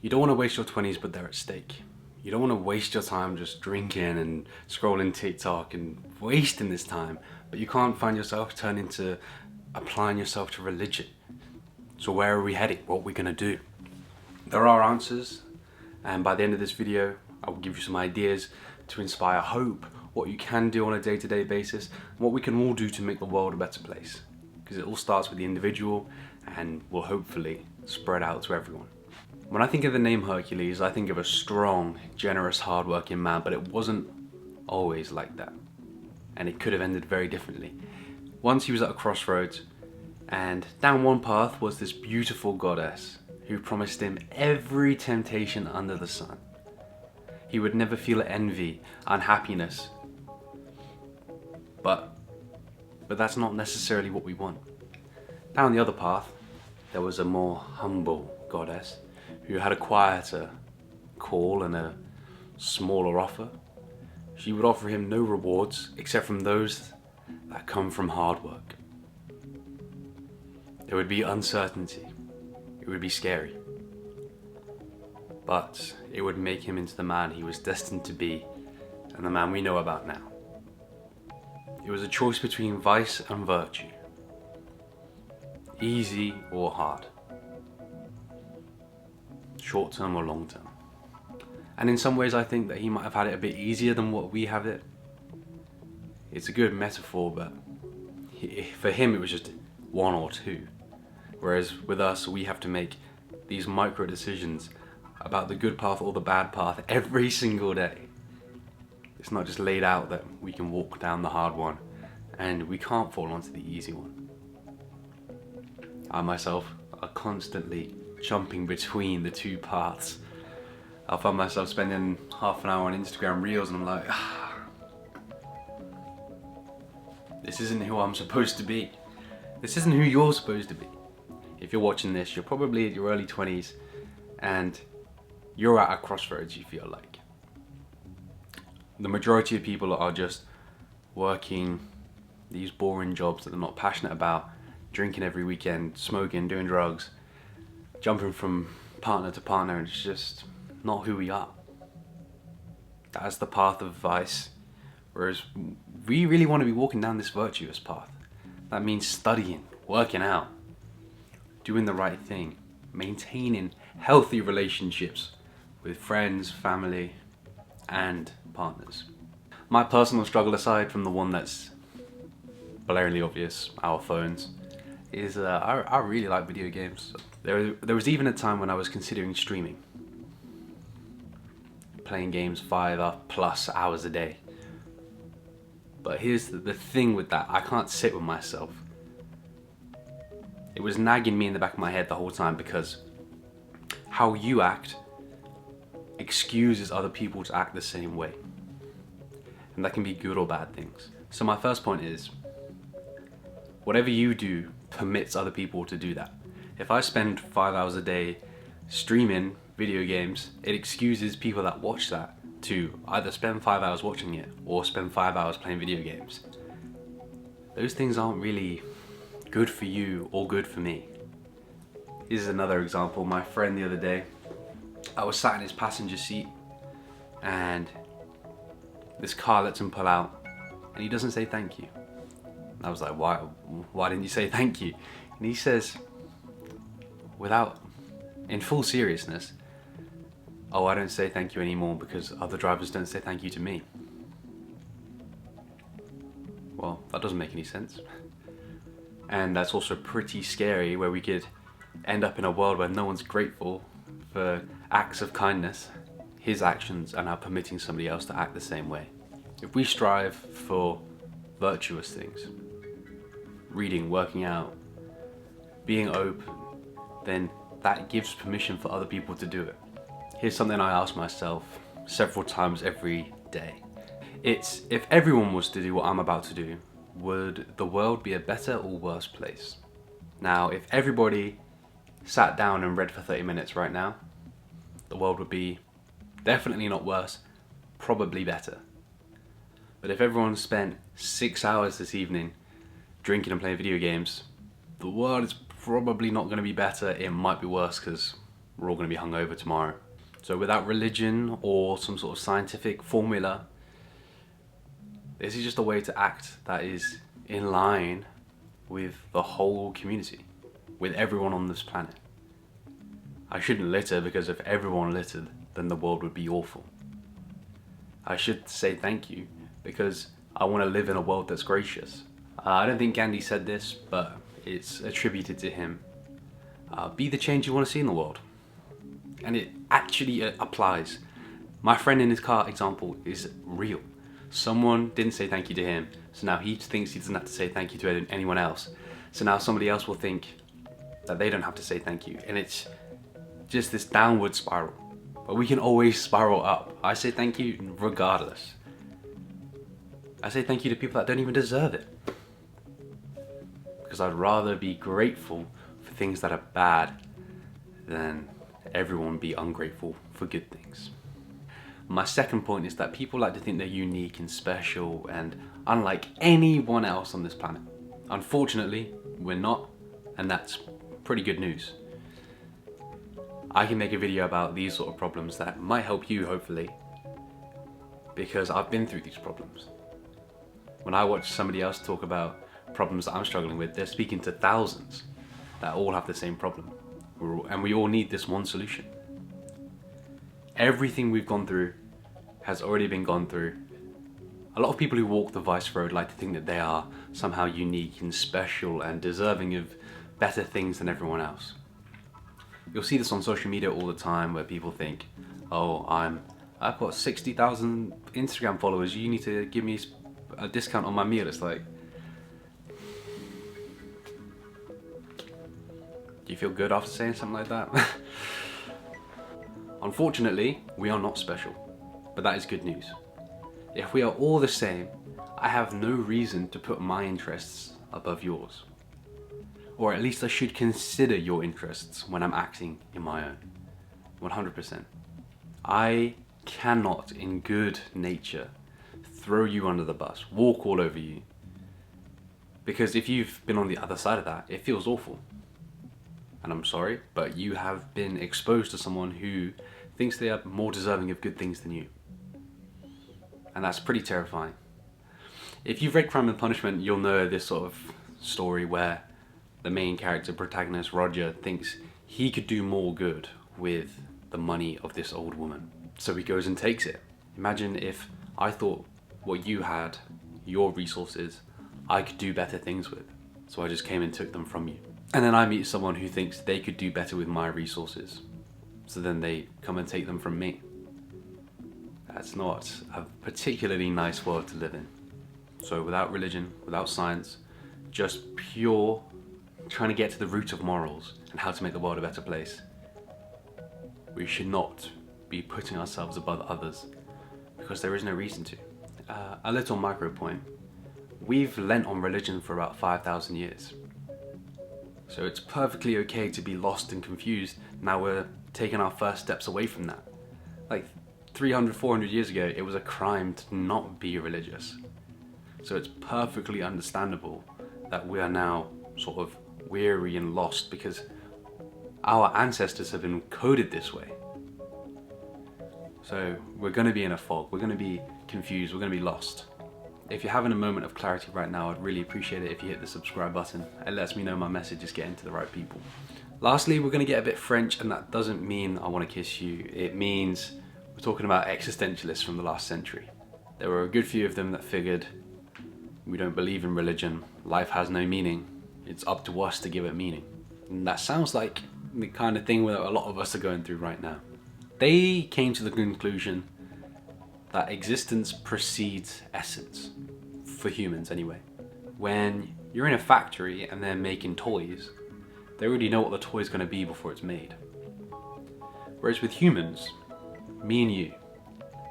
You don't want to waste your 20s, but they're at stake. You don't want to waste your time just drinking and scrolling TikTok and wasting this time, but you can't find yourself turning to applying yourself to religion. So where are we heading? What are we going to do? There are answers, and by the end of this video, I will give you some ideas to inspire hope, what you can do on a day-to-day basis, and what we can all do to make the world a better place. Because it all starts with the individual and will hopefully spread out to everyone. When I think of the name Hercules, I think of a strong, generous, hard-working man, but it wasn't always like that. And it could have ended very differently. Once he was at a crossroads, and down one path was this beautiful goddess who promised him every temptation under the sun. He would never feel envy, unhappiness. But that's not necessarily what we want. Down the other path, there was a more humble goddess who had a quieter call and a smaller offer. She would offer him no rewards except from those that come from hard work. There would be uncertainty. It would be scary. But it would make him into the man he was destined to be and the man we know about now. It was a choice between vice and virtue. Easy or hard. Short term or long term. And in some ways I think that he might have had it a bit easier than what we have it. It's a good metaphor, but for him it was just one or two. Whereas with us, we have to make these micro decisions about the good path or the bad path every single day. It's not just laid out that we can walk down the hard one and we can't fall onto the easy one. I myself are constantly jumping between the two paths. I find myself spending half an hour on Instagram Reels and I'm like, this isn't who I'm supposed to be. This isn't who you're supposed to be. If you're watching this, you're probably at your early 20s and you're at a crossroads, you feel like. The majority of people are just working these boring jobs that they're not passionate about, drinking every weekend, smoking, doing drugs, jumping from partner to partner, and it's just not who we are. That's the path of vice, whereas we really want to be walking down this virtuous path. That means studying, working out, doing the right thing, maintaining healthy relationships with friends, family, and partners. My personal struggle, aside from the one that's blaringly obvious, our phones, is I really like video games. There was even a time when I was considering streaming, playing games 5+ hours a day. But here's the thing with that, I can't sit with myself. It was nagging me in the back of my head the whole time because how you act excuses other people to act the same way. And that can be good or bad things. So my first point is, whatever you do permits other people to do that. If I spend 5 hours a day streaming video games, it excuses people that watch that to either spend 5 hours watching it or spend 5 hours playing video games. Those things aren't really good for you or good for me. This is another example. My friend the other day, I was sat in his passenger seat and this car lets him pull out and he doesn't say thank you. I was like, why didn't you say thank you? And he says, in full seriousness, oh, I don't say thank you anymore because other drivers don't say thank you to me. Well, that doesn't make any sense. And that's also pretty scary, where we could end up in a world where no one's grateful for acts of kindness. His actions are now permitting somebody else to act the same way. If we strive for virtuous things, reading, working out, being open, then that gives permission for other people to do it. Here's something I ask myself several times every day. It's, if everyone was to do what I'm about to do, would the world be a better or worse place? Now, if everybody sat down and read for 30 minutes right now, the world would be definitely not worse, probably better. But if everyone spent 6 hours this evening drinking and playing video games, the world is probably not going to be better. It might be worse because we're all going to be hungover tomorrow. So without religion or some sort of scientific formula, this is just a way to act that is in line with the whole community, with everyone on this planet. I shouldn't litter because if everyone littered, then the world would be awful. I should say thank you because I want to live in a world that's gracious. I don't think Gandhi said this, but it's attributed to him. Be the change you want to see in the world. And it actually applies. My friend in his car example is real. Someone didn't say thank you to him, so now he thinks he doesn't have to say thank you to anyone else. So now somebody else will think that they don't have to say thank you. And it's just this downward spiral. But we can always spiral up. I say thank you regardless. I say thank you to people that don't even deserve it. Because I'd rather be grateful for things that are bad than everyone be ungrateful for good things. My second point is that people like to think they're unique and special and unlike anyone else on this planet. Unfortunately, we're not, and that's pretty good news. I can make a video about these sort of problems that might help you, hopefully, because I've been through these problems. When I watch somebody else talk about problems that I'm struggling with, they're speaking to thousands that all have the same problem. And we all need this one solution. Everything we've gone through has already been gone through. A lot of people who walk the vice road like to think that they are somehow unique and special and deserving of better things than everyone else. You'll see this on social media all the time where people think, oh, I've got 60,000 Instagram followers, you need to give me a discount on my meal. It's like, do you feel good after saying something like that? Unfortunately, we are not special, but that is good news. If we are all the same, I have no reason to put my interests above yours. Or at least I should consider your interests when I'm acting in my own. 100%. I cannot, in good nature, throw you under the bus, walk all over you. Because if you've been on the other side of that, it feels awful. And I'm sorry, but you have been exposed to someone who thinks they are more deserving of good things than you. And that's pretty terrifying. If you've read Crime and Punishment, you'll know this sort of story where the main character, protagonist Roger, thinks he could do more good with the money of this old woman. So he goes and takes it. Imagine if I thought what you had, your resources, I could do better things with. So I just came and took them from you. And then I meet someone who thinks they could do better with my resources. So then they come and take them from me. That's not a particularly nice world to live in. So without religion, without science, just pure trying to get to the root of morals and how to make the world a better place, we should not be putting ourselves above others because there is no reason to. A little micro point. We've lent on religion for about 5,000 years. So it's perfectly okay to be lost and confused. Now we're taking our first steps away from that. Like 300, 400 years ago, it was a crime to not be religious. So it's perfectly understandable that we are now sort of weary and lost because our ancestors have been coded this way. So we're going to be in a fog, we're going to be confused, we're going to be lost. If you're having a moment of clarity right now, I'd really appreciate it if you hit the subscribe button. It lets me know my message is getting to the right people. Lastly, we're going to get a bit French, and that doesn't mean I want to kiss you. It means we're talking about existentialists from the last century. There were a good few of them that figured we don't believe in religion, life has no meaning, it's up to us to give it meaning. And that sounds like the kind of thing that a lot of us are going through right now. They came to the conclusion that existence precedes essence, for humans anyway. When you're in a factory and they're making toys, they already know what the toy's going to be before it's made. Whereas with humans, me and you,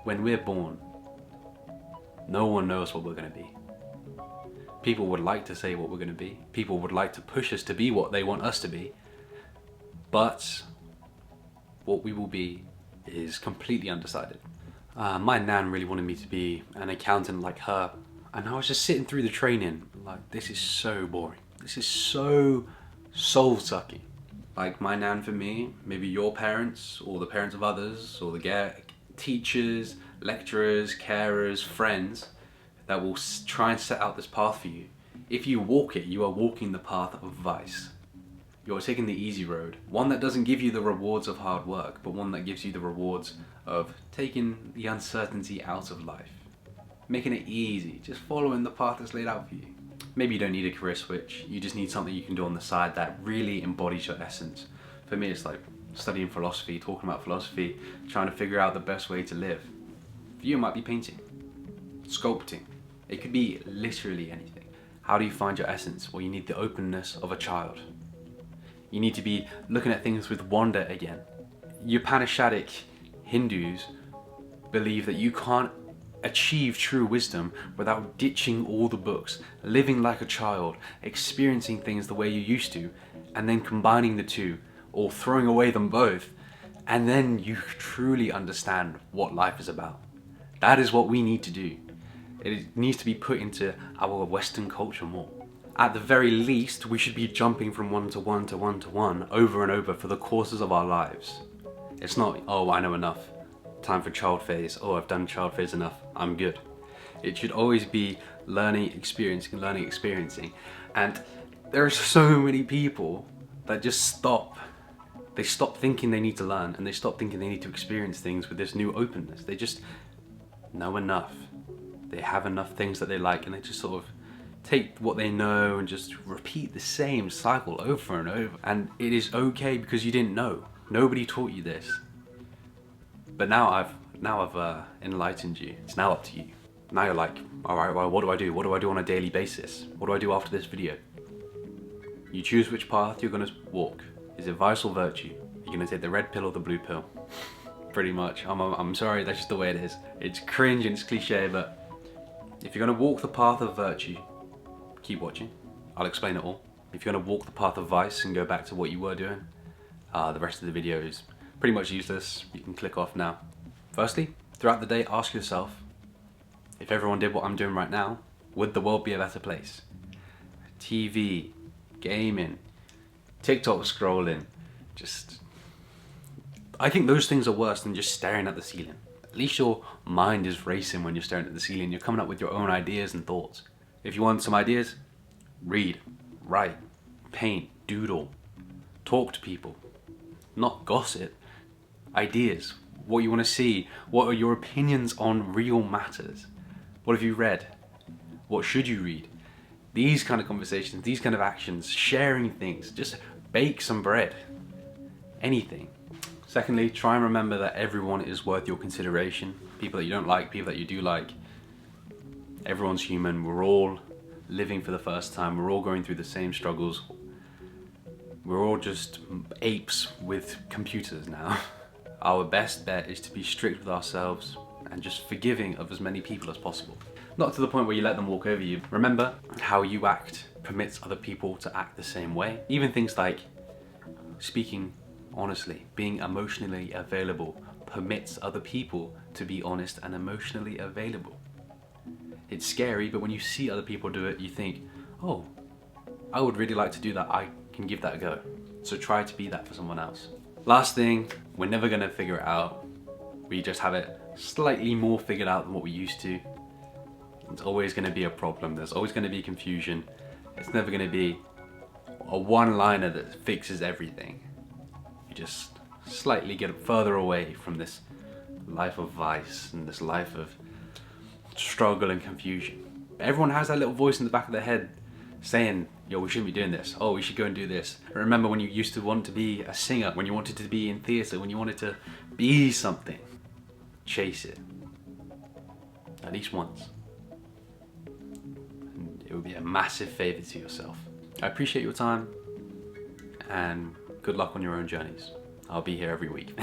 when we're born, no one knows what we're going to be. People would like to say what we're going to be. People would like to push us to be what they want us to be. But what we will be is completely undecided. My nan really wanted me to be an accountant like her, and I was just sitting through the training like, this is so boring. This is so soul-sucking. like my nan for me, maybe your parents, or the parents of others, or the teachers, lecturers, carers, friends that will try and set out this path for you. If you walk it, you are walking the path of vice. You're taking the easy road, one that doesn't give you the rewards of hard work, but one that gives you the rewards of taking the uncertainty out of life. Making it easy, just following the path that's laid out for you. Maybe you don't need a career switch, you just need something you can do on the side that really embodies your essence. For me, it's like studying philosophy, talking about philosophy, trying to figure out the best way to live. For you, it might be painting, sculpting. It could be literally anything. How do you find your essence? Well, you need the openness of a child. You need to be looking at things with wonder again. Upanishadic Hindus believe that you can't achieve true wisdom without ditching all the books, living like a child, experiencing things the way you used to, and then combining the two, or throwing away them both, and then you truly understand what life is about. That is what we need to do. It needs to be put into our Western culture more. At the very least, we should be jumping from one to one to one to one over and over for the courses of our lives. It's not, oh, I know enough. Time for child phase. Oh, I've done child phase enough. I'm good. It should always be learning, experiencing. And there are so many people that just stop. They stop thinking they need to learn, and they stop thinking they need to experience things with this new openness. They just know enough. They have enough things that they like, and they just sort of take what they know and just repeat the same cycle over and over. And it is okay because you didn't know. Nobody taught you this. But now I've enlightened you. It's now up to you. Now you're like, all right, well, what do I do? What do I do on a daily basis? What do I do after this video? You choose which path you're gonna walk. Is it vice or virtue? You're gonna take the red pill or the blue pill? Pretty much. I'm sorry, that's just the way it is. It's cringe and it's cliche, but if you're gonna walk the path of virtue, keep watching. I'll explain it all. If you're gonna walk the path of vice and go back to what you were doing, the rest of the video is pretty much useless. You can click off now. Firstly, throughout the day, ask yourself, if everyone did what I'm doing right now, would the world be a better place? TV, gaming, TikTok scrolling, I think those things are worse than just staring at the ceiling. At least your mind is racing when you're staring at the ceiling. You're coming up with your own ideas and thoughts. If you want some ideas, read, write, paint, doodle, talk to people. Not gossip. Ideas. What you want to see. What are your opinions on real matters? What have you read? What should you read? These kind of conversations, these kind of actions, sharing things. Just bake some bread. Anything. Secondly, try and remember that everyone is worth your consideration. People that you don't like, people that you do like. Everyone's human. We're all living for the first time. We're all going through the same struggles. We're all just apes with computers now. Our best bet is to be strict with ourselves and just forgiving of as many people as possible. Not to the point where you let them walk over you. Remember, how you act permits other people to act the same way. Even things like speaking honestly, being emotionally available permits other people to be honest and emotionally available. It's scary, but when you see other people do it, you think, oh, I would really like to do that. I can give that a go. So try to be that for someone else. Last thing, we're never gonna figure it out. We just have it slightly more figured out than what we used to. It's always gonna be a problem. There's always gonna be confusion. It's never gonna be a one-liner that fixes everything. You just slightly get further away from this life of vice and this life of struggle and confusion. Everyone has that little voice in the back of their head saying, yo, we shouldn't be doing this. Oh, we should go and do this. I remember when you used to want to be a singer, when you wanted to be in theatre, when you wanted to be something. Chase it. At least once. And it would be a massive favour to yourself. I appreciate your time and good luck on your own journeys. I'll be here every week.